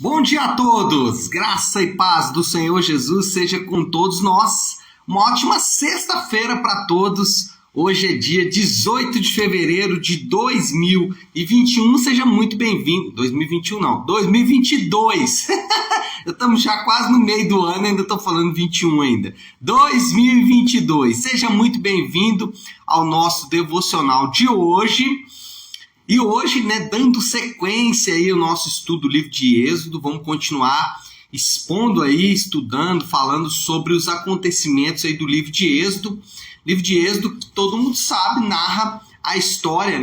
Bom dia a todos, graça e paz do Senhor Jesus seja com todos nós. Uma ótima sexta-feira para todos. Hoje é dia 18 de fevereiro de 2021. Seja muito bem-vindo. 2021 não, 2022. Estamos já quase no meio do ano, ainda estou falando 21 ainda. 2022. Seja muito bem-vindo ao nosso devocional de hoje. E hoje, dando sequência aí ao nosso estudo do livro de Êxodo, vamos continuar expondo aí, estudando, falando sobre os acontecimentos aí do livro de Êxodo. Livro de Êxodo, que todo mundo sabe, narra a história,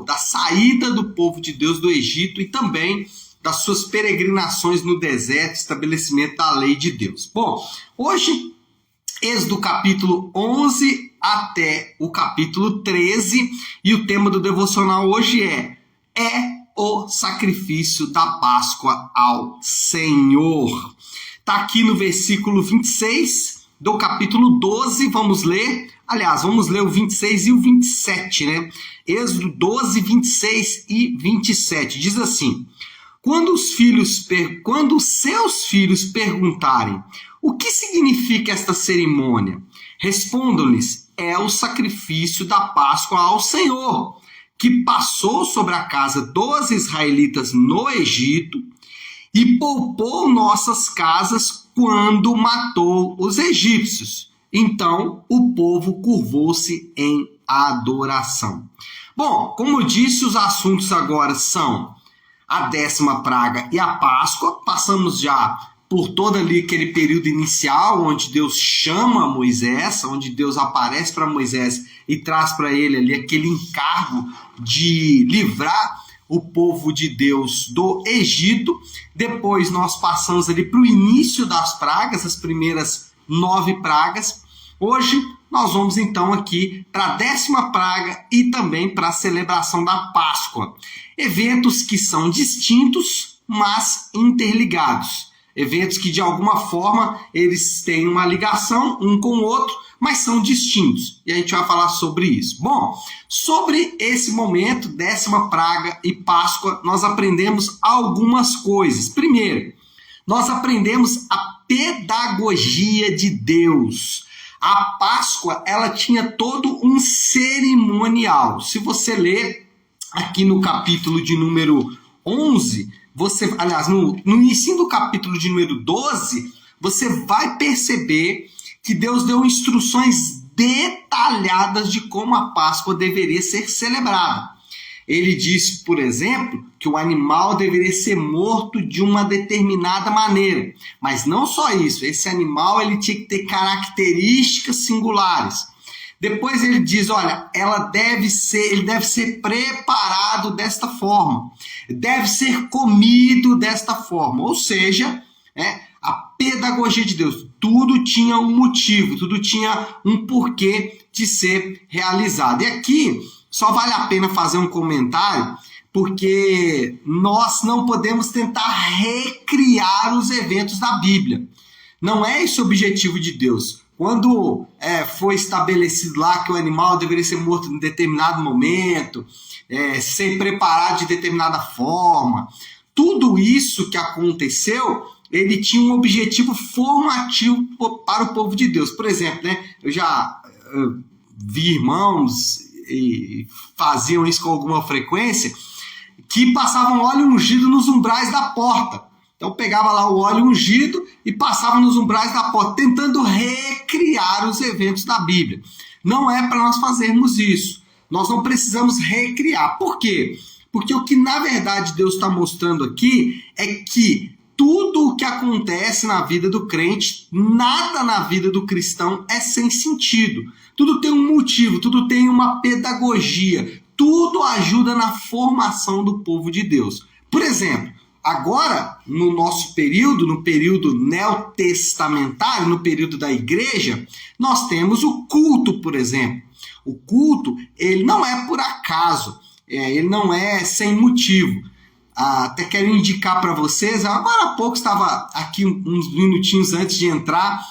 da saída do povo de Deus do Egito e também das suas peregrinações no deserto, estabelecimento da lei de Deus. Bom, hoje, Êxodo capítulo 11 até o capítulo 13, e o tema do devocional hoje é o sacrifício da Páscoa ao Senhor. Está aqui no versículo 26 do capítulo 12, vamos ler o 26 e o 27, Êxodo 12, 26 e 27, diz assim: Quando seus filhos perguntarem o que significa esta cerimônia, respondam-lhes: é o sacrifício da Páscoa ao Senhor, que passou sobre a casa dos israelitas no Egito e poupou nossas casas quando matou os egípcios. Então o povo curvou-se em adoração. Bom, como eu disse, os assuntos agora são a 10ª praga e a Páscoa. Passamos já por todo ali aquele período inicial, onde Deus chama Moisés, onde Deus aparece para Moisés e traz para ele ali aquele encargo de livrar o povo de Deus do Egito. Depois nós passamos ali para o início das pragas, as primeiras 9 pragas. Hoje nós vamos então aqui para a 10ª praga e também para a celebração da Páscoa. Eventos que são distintos, mas interligados. Eventos que de alguma forma eles têm uma ligação um com o outro, mas são distintos. E a gente vai falar sobre isso. Bom, sobre esse momento, 10ª praga e Páscoa, nós aprendemos algumas coisas. Primeiro, nós aprendemos a pedagogia de Deus. A Páscoa, ela tinha todo um cerimonial. Se você ler aqui no capítulo de número 11, no início do capítulo de número 12, você vai perceber que Deus deu instruções detalhadas de como a Páscoa deveria ser celebrada. Ele disse, por exemplo, que o animal deveria ser morto de uma determinada maneira. Mas não só isso, esse animal ele tinha que ter características singulares. Depois ele diz, olha, ele deve ser preparado desta forma, deve ser comido desta forma. Ou seja, a pedagogia de Deus, tudo tinha um motivo, tudo tinha um porquê de ser realizado. E aqui só vale a pena fazer um comentário, porque nós não podemos tentar recriar os eventos da Bíblia. Não é esse o objetivo de Deus. Quando foi estabelecido lá que o animal deveria ser morto em determinado momento, ser preparado de determinada forma, tudo isso que aconteceu, ele tinha um objetivo formativo para o povo de Deus. Por exemplo, eu já vi irmãos e faziam isso com alguma frequência, que passavam óleo ungido nos umbrais da porta. Então pegava lá o óleo ungido e passava nos umbrais da porta, tentando recriar os eventos da Bíblia. Não é para nós fazermos isso. Nós não precisamos recriar. Por quê? Porque o que na verdade Deus está mostrando aqui é que tudo o que acontece na vida do crente, nada na vida do cristão é sem sentido. Tudo tem um motivo, tudo tem uma pedagogia, tudo ajuda na formação do povo de Deus. Por exemplo, agora, no nosso período, no período neotestamentário, no período da igreja, nós temos o culto, por exemplo. O culto, ele não é por acaso, ele não é sem motivo. Até quero indicar para vocês, agora há pouco estava aqui, uns minutinhos antes de entrar,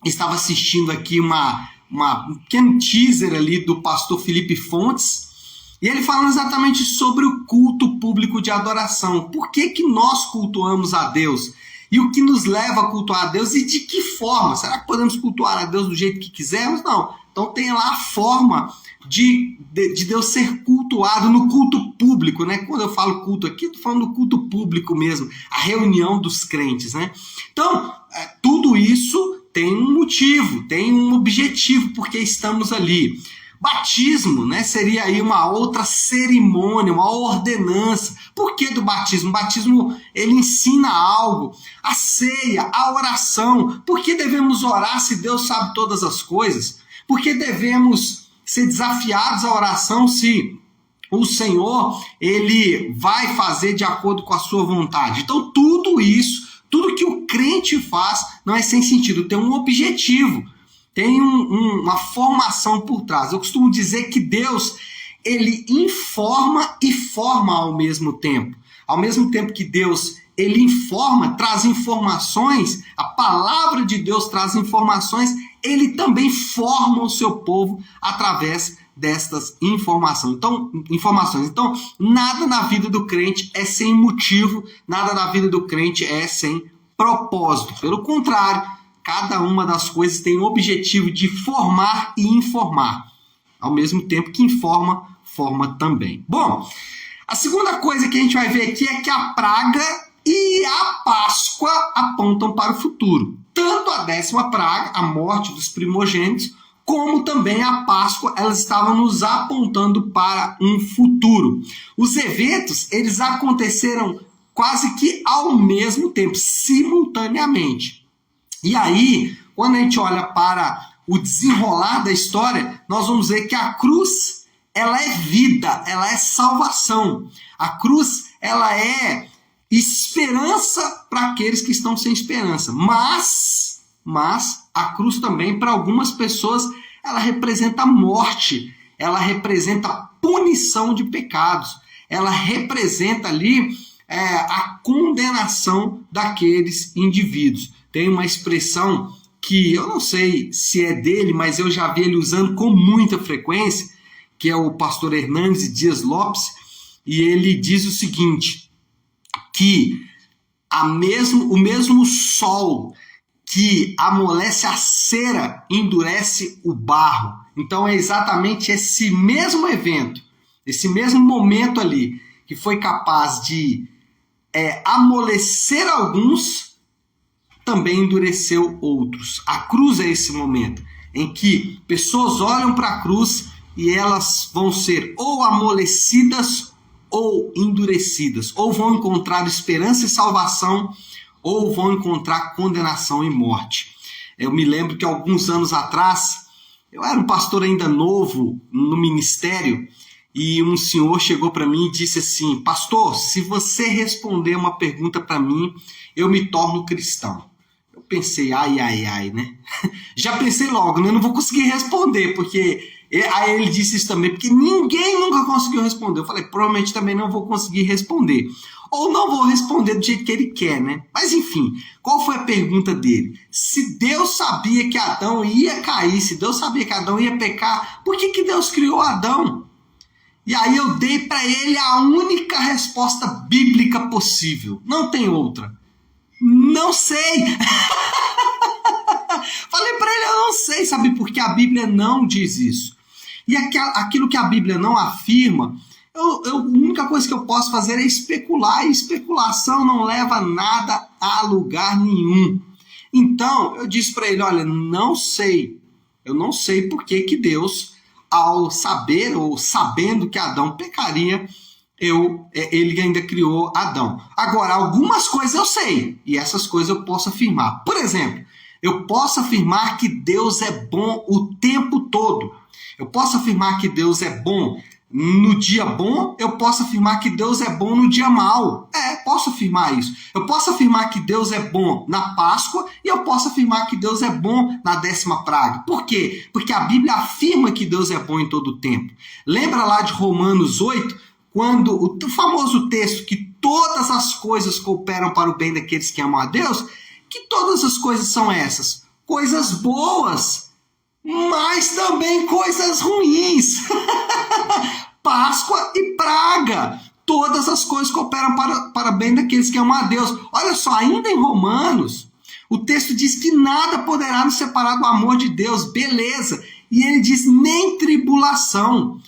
estava assistindo aqui um pequeno teaser ali do pastor Felipe Fontes, E ele fala exatamente sobre o culto público de adoração. Por que que nós cultuamos a Deus? E o que nos leva a cultuar a Deus e de que forma? Será que podemos cultuar a Deus do jeito que quisermos? Não. Então tem lá a forma de Deus ser cultuado no culto público, né? Quando eu falo culto aqui, estou falando do culto público mesmo, a reunião dos crentes, né? Então, tudo isso tem um motivo, tem um objetivo, porque estamos ali. Batismo, né, seria aí uma outra cerimônia, uma ordenança. Por que do batismo? O batismo, ele ensina algo. A ceia, a oração. Por que devemos orar se Deus sabe todas as coisas? Por que devemos ser desafiados à oração se o Senhor, ele vai fazer de acordo com a sua vontade? Então, tudo isso, tudo que o crente faz não é sem sentido, tem um objetivo. Tem uma formação por trás. Eu costumo dizer que Deus, ele informa e forma ao mesmo tempo. Ao mesmo tempo que Deus, ele informa, traz informações, a palavra de Deus traz informações, ele também forma o seu povo através destas informações. Então, nada na vida do crente é sem motivo, nada na vida do crente é sem propósito. Pelo contrário, cada uma das coisas tem o objetivo de formar e informar. Ao mesmo tempo que informa, forma também. Bom, a segunda coisa que a gente vai ver aqui é que a praga e a Páscoa apontam para o futuro. Tanto a 10ª praga, a morte dos primogênitos, como também a Páscoa, elas estavam nos apontando para um futuro. Os eventos, eles aconteceram quase que ao mesmo tempo, simultaneamente. E aí, quando a gente olha para o desenrolar da história, nós vamos ver que a cruz, ela é vida, ela é salvação. A cruz, ela é esperança para aqueles que estão sem esperança. Mas a cruz também, para algumas pessoas, ela representa morte, ela representa punição de pecados, ela representa ali a condenação daqueles indivíduos. Tem uma expressão que eu não sei se é dele, mas eu já vi ele usando com muita frequência, que é o pastor Hernandes Dias Lopes, e ele diz o seguinte, que o mesmo sol que amolece a cera endurece o barro. Então é exatamente esse mesmo evento, esse mesmo momento ali, que foi capaz de amolecer alguns, também endureceu outros. A cruz é esse momento em que pessoas olham para a cruz e elas vão ser ou amolecidas ou endurecidas, ou vão encontrar esperança e salvação, ou vão encontrar condenação e morte. Eu me lembro que alguns anos atrás, eu era um pastor ainda novo no ministério, e um senhor chegou para mim e disse assim, pastor, se você responder uma pergunta para mim, eu me torno cristão. Eu pensei, ai, né? Já pensei logo, né? Eu não vou conseguir responder, porque... Aí ele disse isso também, porque ninguém nunca conseguiu responder. Eu falei, provavelmente também não vou conseguir responder. Ou não vou responder do jeito que ele quer, né? Mas enfim, qual foi a pergunta dele? Se Deus sabia que Adão ia cair, se Deus sabia que Adão ia pecar, por que Deus criou Adão? E aí eu dei para ele a única resposta bíblica possível. Não tem outra. Não sei. Falei para ele, eu não sei, sabe? Porque a Bíblia não diz isso. E aquilo que a Bíblia não afirma, a única coisa que eu posso fazer é especular, e especulação não leva nada a lugar nenhum. Então, eu disse para ele, olha, não sei, eu não sei por que Deus, ao saber ou sabendo que Adão pecaria, ele ainda criou Adão. Agora, algumas coisas eu sei, e essas coisas eu posso afirmar. Por exemplo, eu posso afirmar que Deus é bom o tempo todo. Eu posso afirmar que Deus é bom no dia bom, eu posso afirmar que Deus é bom no dia mau. Posso afirmar isso. Eu posso afirmar que Deus é bom na Páscoa e eu posso afirmar que Deus é bom na 10ª praga. Por quê? Porque a Bíblia afirma que Deus é bom em todo o tempo. Lembra lá de Romanos 8, quando o famoso texto que todas as coisas cooperam para o bem daqueles que amam a Deus, que todas as coisas são essas? Coisas boas, mas também coisas ruins. Páscoa e praga. Todas as coisas cooperam para bem daqueles que amam a Deus. Olha só, ainda em Romanos, o texto diz que nada poderá nos separar do amor de Deus. Beleza. E ele diz nem tribulação.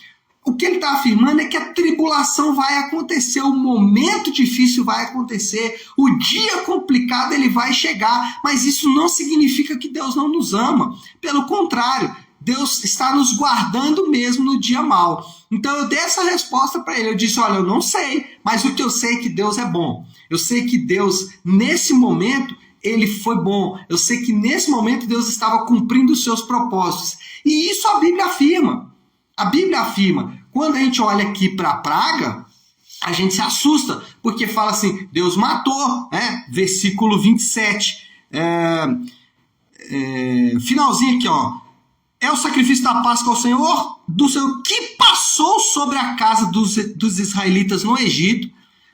O que ele está afirmando é que a tribulação vai acontecer, o momento difícil vai acontecer, o dia complicado ele vai chegar, mas isso não significa que Deus não nos ama. Pelo contrário, Deus está nos guardando mesmo no dia mau. Então eu dei essa resposta para ele, eu disse, olha, eu não sei, mas o que eu sei é que Deus é bom. Eu sei que Deus, nesse momento, ele foi bom. Eu sei que nesse momento Deus estava cumprindo os seus propósitos. E isso a Bíblia afirma. A Bíblia afirma, quando a gente olha aqui para a praga, a gente se assusta, porque fala assim, Deus matou, né? Versículo 27, finalzinho aqui, ó. É o sacrifício da Páscoa ao Senhor, do Senhor, que passou sobre a casa dos israelitas no Egito.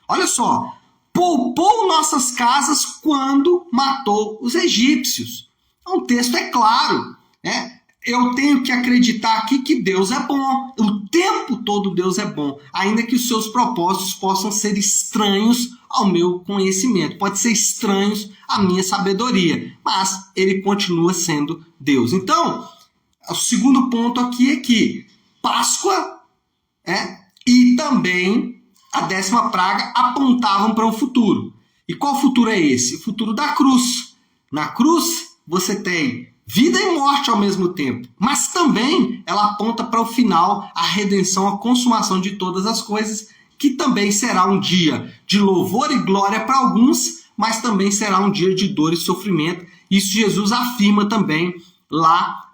Olha só, poupou nossas casas quando matou os egípcios. Então, o texto é claro, né? Eu tenho que acreditar aqui que Deus é bom. O tempo todo Deus é bom. Ainda que os seus propósitos possam ser estranhos ao meu conhecimento. Pode ser estranhos à minha sabedoria. Mas ele continua sendo Deus. Então, o segundo ponto aqui é que Páscoa e também a 10ª praga apontavam para o futuro. E qual futuro é esse? O futuro da cruz. Na cruz você tem vida e morte ao mesmo tempo, mas também ela aponta para o final, a redenção, a consumação de todas as coisas, que também será um dia de louvor e glória para alguns, mas também será um dia de dor e sofrimento. Isso Jesus afirma também lá,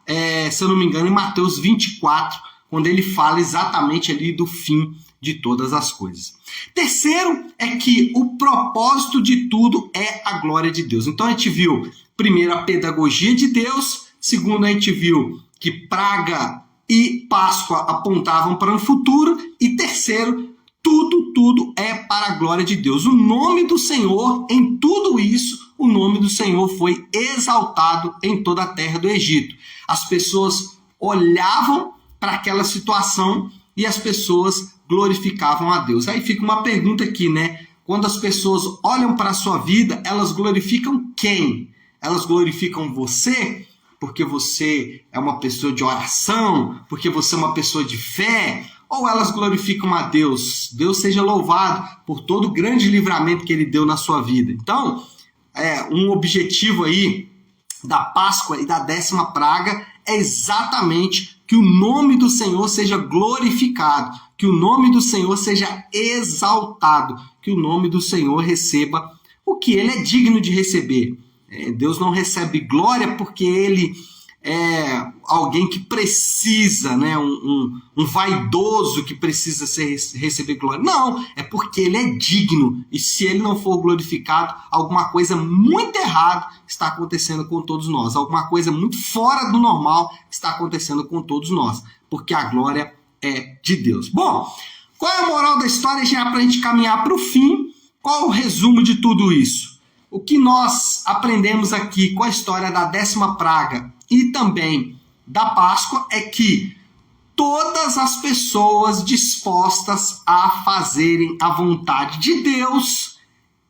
se eu não me engano, em Mateus 24, quando ele fala exatamente ali do fim de todas as coisas. Terceiro é que o propósito de tudo é a glória de Deus. Então a gente viu, primeiro, a pedagogia de Deus. Segundo, a gente viu que praga e Páscoa apontavam para um futuro. E terceiro, tudo é para a glória de Deus. O nome do Senhor, em tudo isso, o nome do Senhor foi exaltado em toda a terra do Egito. As pessoas olhavam para aquela situação e as pessoas glorificavam a Deus. Aí fica uma pergunta aqui, né? Quando as pessoas olham para a sua vida, elas glorificam quem? Elas glorificam você, porque você é uma pessoa de oração, porque você é uma pessoa de fé, ou elas glorificam a Deus? Deus seja louvado por todo o grande livramento que ele deu na sua vida. Então, um objetivo aí da Páscoa e da 10ª praga é exatamente que o nome do Senhor seja glorificado, que o nome do Senhor seja exaltado, que o nome do Senhor receba o que ele é digno de receber. Deus não recebe glória porque ele é alguém que precisa, né? um vaidoso que precisa receber glória. Não, é porque ele é digno. E se ele não for glorificado, alguma coisa muito errada está acontecendo com todos nós. Alguma coisa muito fora do normal está acontecendo com todos nós. Porque a glória é de Deus. Bom, qual é a moral da história já para a gente caminhar para o fim? Qual o resumo de tudo isso? O que nós aprendemos aqui com a história da 10ª praga e também da Páscoa é que todas as pessoas dispostas a fazerem a vontade de Deus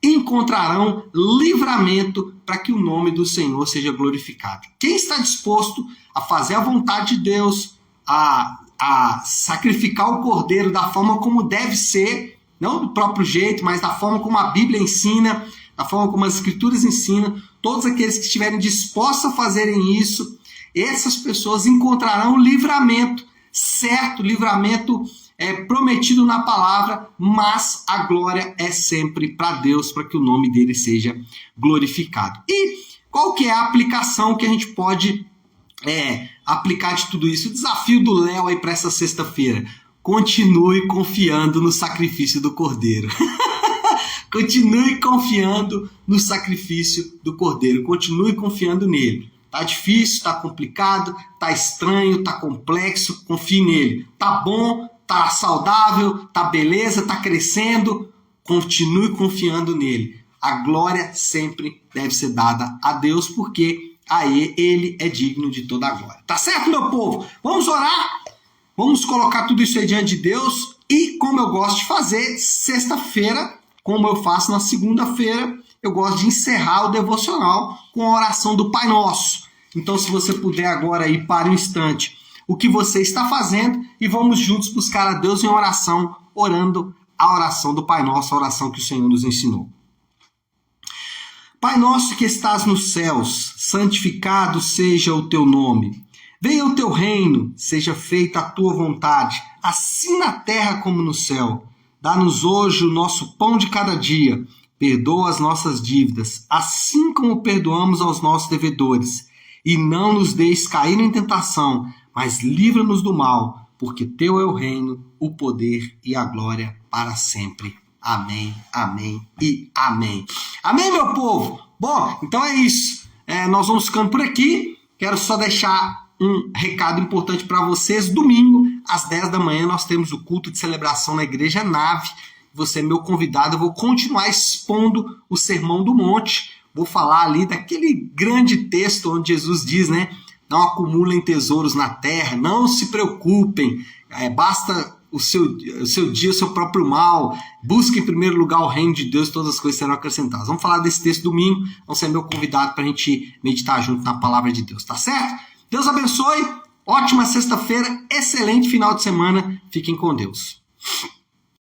encontrarão livramento para que o nome do Senhor seja glorificado. Quem está disposto a fazer a vontade de Deus, a sacrificar o cordeiro da forma como deve ser, não do próprio jeito, mas da forma como a Bíblia ensina, da forma como as Escrituras ensinam, todos aqueles que estiverem dispostos a fazerem isso, essas pessoas encontrarão livramento, certo, livramento prometido na palavra, mas a glória é sempre para Deus, para que o nome dele seja glorificado. E qual que é a aplicação que a gente pode aplicar de tudo isso? O desafio do Léo aí para essa sexta-feira: continue confiando no sacrifício do Cordeiro. Continue confiando no sacrifício do Cordeiro. Continue confiando nele. Tá difícil, tá complicado, tá estranho, tá complexo. Confie nele. Tá bom, tá saudável, tá beleza, tá crescendo. Continue confiando nele. A glória sempre deve ser dada a Deus, porque ele é digno de toda a glória. Tá certo, meu povo? Vamos orar? Vamos colocar tudo isso aí diante de Deus e, como eu gosto de fazer, sexta-feira, como eu faço na segunda-feira, eu gosto de encerrar o devocional com a oração do Pai Nosso. Então, se você puder agora aí, pare um instante o que você está fazendo e vamos juntos buscar a Deus em oração, orando a oração do Pai Nosso, a oração que o Senhor nos ensinou. Pai nosso que estás nos céus, santificado seja o teu nome. Venha o teu reino, seja feita a tua vontade, assim na terra como no céu. Dá-nos hoje o nosso pão de cada dia. Perdoa as nossas dívidas, assim como perdoamos aos nossos devedores. E não nos deixes cair em tentação, mas livra-nos do mal, porque teu é o reino, o poder e a glória para sempre. Amém, amém e amém. Amém, meu povo? Bom, então é isso. Nós vamos ficando por aqui. Quero só deixar um recado importante para vocês. Domingo, às 10 da manhã, nós temos o culto de celebração na Igreja Nave. Você é meu convidado. Eu vou continuar expondo o Sermão do Monte. Vou falar ali daquele grande texto onde Jesus diz, né? Não acumulem tesouros na terra, não se preocupem, basta o seu dia, o seu próprio mal, busque em primeiro lugar o reino de Deus, todas as coisas serão acrescentadas. Vamos falar desse texto domingo, vão ser meu convidado para a gente meditar junto na palavra de Deus, tá certo? Deus abençoe, ótima sexta-feira, excelente final de semana, fiquem com Deus.